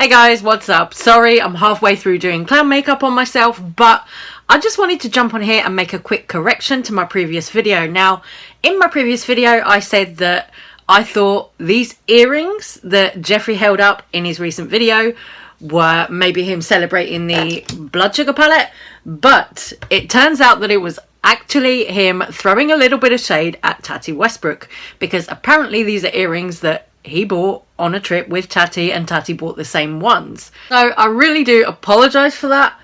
Hey guys, what's up? Sorry, I'm halfway through doing clown makeup on myself, but I just wanted to jump on here and make a quick correction to my previous video. Now, in my previous video, I said that I thought these earrings that Jeffree held up in his recent video were maybe him celebrating the blood sugar palette, but it turns out that it was actually him throwing a little bit of shade at Tati Westbrook, because apparently these are earrings that he bought on a trip with Tati, and Tati bought the same ones. So I really do apologise for that.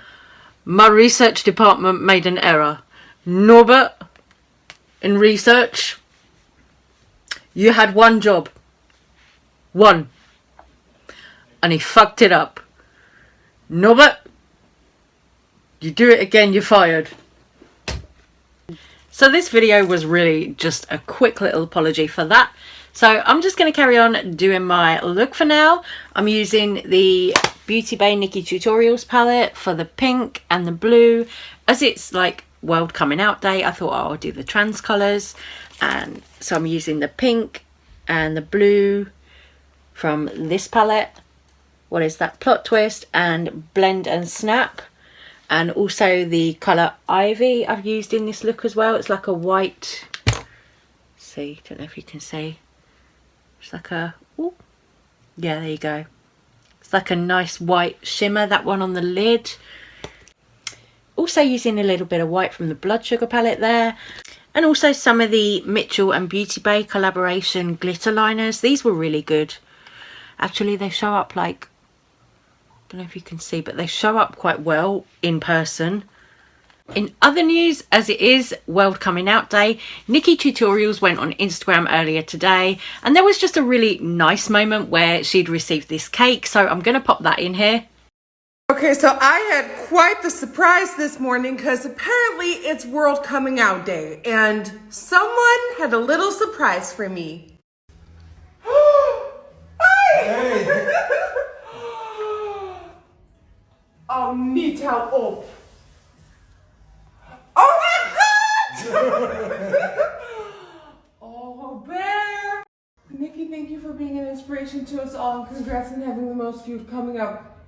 My research department made an error. Norbert, in research, you had one job. One. And he fucked it up. Norbert, you do it again, you're fired. So this video was really just a quick little apology for that. So I'm just going to carry on doing my look for now. I'm using the Beauty Bay Nikkie Tutorials palette for the pink and the blue. As it's like World Coming Out Day, I thought I'll do the trans colours. And so I'm using the pink and the blue from this palette. What is that? Plot Twist and Blend and Snap. And also the colour Ivy I've used in this look as well. It's like a white, see, don't know if you can see. It's like a, ooh, yeah, there you go. It's like a nice white shimmer, that one on the lid. Also using a little bit of white from the Blood Sugar palette there. And also some of the Mitchell and Beauty Bay collaboration glitter liners. These were really good. Actually, they show up like, I don't know if you can see, but they show up quite well in person. In other news, as it is World Coming Out Day, Nikkie Tutorials went on Instagram earlier today, and there was just a really nice moment where she'd received this cake, so I'm going to pop that in here. Okay, so I had quite the surprise this morning because apparently it's World Coming Out Day, and someone had a little surprise for me. Hey! Oh, niet hou op. Oh my God! Oh, Bear! Nikkie, thank you for being an inspiration to us all, and congrats on having the most viewed coming up.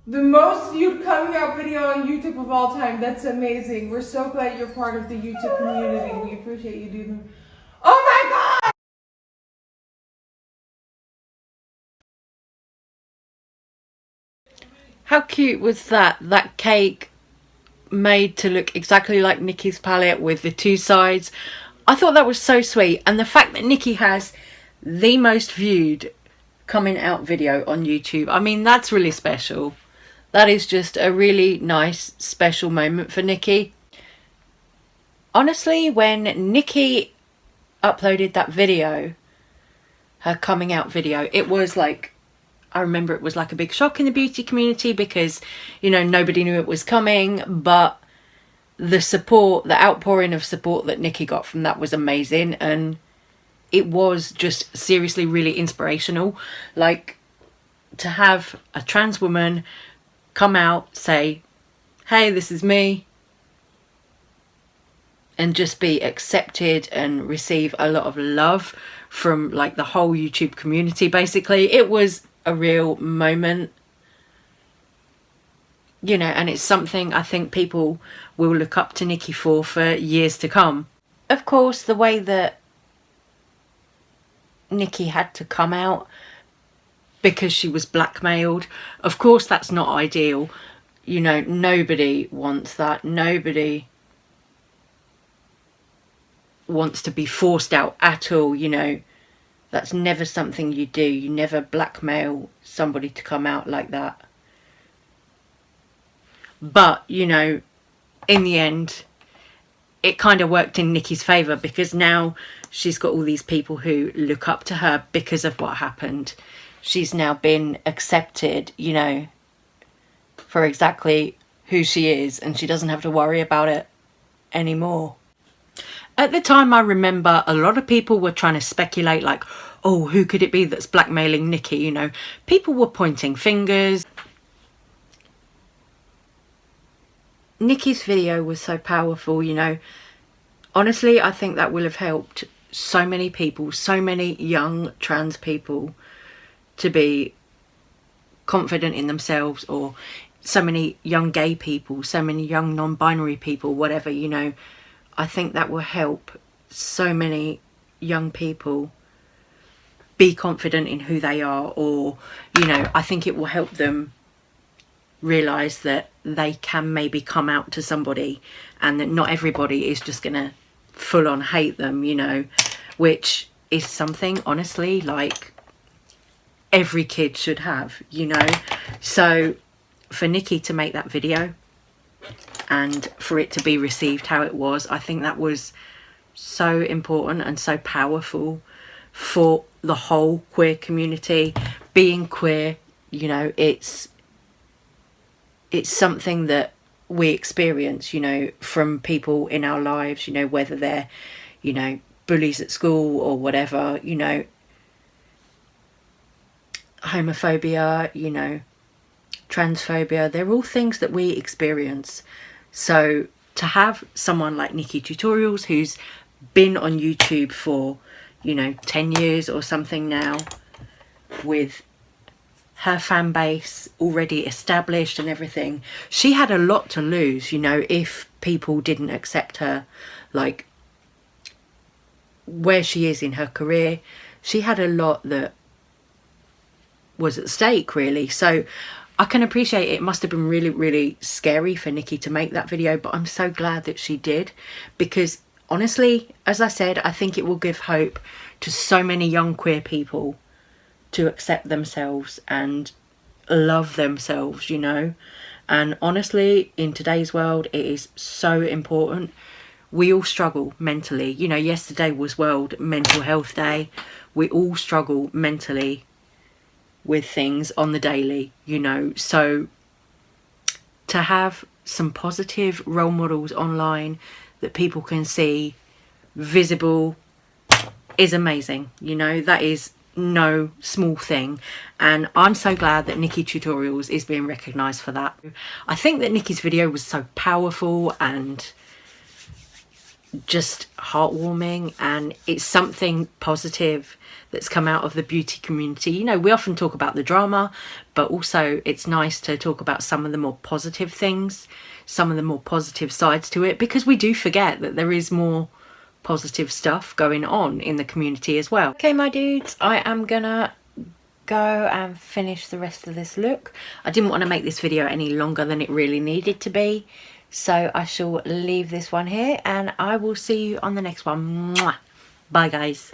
The most viewed coming out video on YouTube of all time. That's amazing. We're so glad you're part of the YouTube community. We appreciate you doing them. Oh my God! How cute was that? That cake made to look exactly like Nikkie's palette with the two sides. I thought that was so sweet. And the fact that Nikkie has the most viewed coming out video on YouTube, I mean, that's really special. That is just a really nice special moment for Nikkie. Honestly, when Nikkie uploaded that video, her coming out video, it was like, I remember it was like a big shock in the beauty community because, you know, nobody knew it was coming, but the support, the outpouring of support that Nikkie got from that was amazing, and it was just seriously really inspirational. Like, to have a trans woman come out, say, hey, this is me, and just be accepted and receive a lot of love from like the whole YouTube community, basically. It was a real moment, you know, and it's something I think people will look up to Nikkie for years to come. Of course, the way that Nikkie had to come out because she was blackmailed, of course that's not ideal. You know, nobody wants that. Nobody wants to be forced out at all, you know. That's never something you do. You never blackmail somebody to come out like that. But, you know, in the end, it kind of worked in Nikkie's favour, because now she's got all these people who look up to her because of what happened. She's now been accepted, you know, for exactly who she is, and she doesn't have to worry about it anymore. At the time, I remember a lot of people were trying to speculate, like, oh, who could it be that's blackmailing Nikkie? You know, people were pointing fingers. Nikkie's video was so powerful, you know. Honestly, I think that will have helped so many people, so many young trans people, to be confident in themselves, or so many young gay people, so many young non-binary people, whatever, you know, I think that will help so many young people be confident in who they are, or, you know, I think it will help them realize that they can maybe come out to somebody, and that not everybody is just gonna full on hate them, you know, which is something, honestly, like every kid should have, you know. So for Nikkie to make that video and for it to be received how it was, I think that was so important and so powerful for the whole queer community. Being queer, you know, it's something that we experience, you know, from people in our lives, you know, whether they're, you know, bullies at school or whatever, you know, homophobia, you know, transphobia, they're all things that we experience. So to have someone like Nikkie Tutorials, who's been on YouTube for, you know, 10 years or something now, with her fan base already established and everything, she had a lot to lose, you know, if people didn't accept her, like where she is in her career. She had a lot that was at stake, really. So I can appreciate it must have been really, really scary for Nikkie to make that video, but I'm so glad that she did, because honestly, as I said, I think it will give hope to so many young queer people to accept themselves and love themselves, you know. And honestly, in today's world, it is so important. We all struggle mentally, you know. Yesterday was World Mental Health Day. We all struggle mentally with things on the daily, you know. So to have some positive role models online that people can see visible is amazing, you know. That is no small thing, and I'm so glad that Nikkie Tutorials is being recognised for that. I think that Nikkie's video was so powerful and just heartwarming, and it's something positive that's come out of the beauty community. You know, we often talk about the drama, but also it's nice to talk about some of the more positive things, some of the more positive sides to it, because we do forget that there is more positive stuff going on in the community as well. Okay, my dudes, I am gonna go and finish the rest of this look. I didn't want to make this video any longer than it really needed to be, so I shall leave this one here, and I will see you on the next one. Mwah. Bye guys.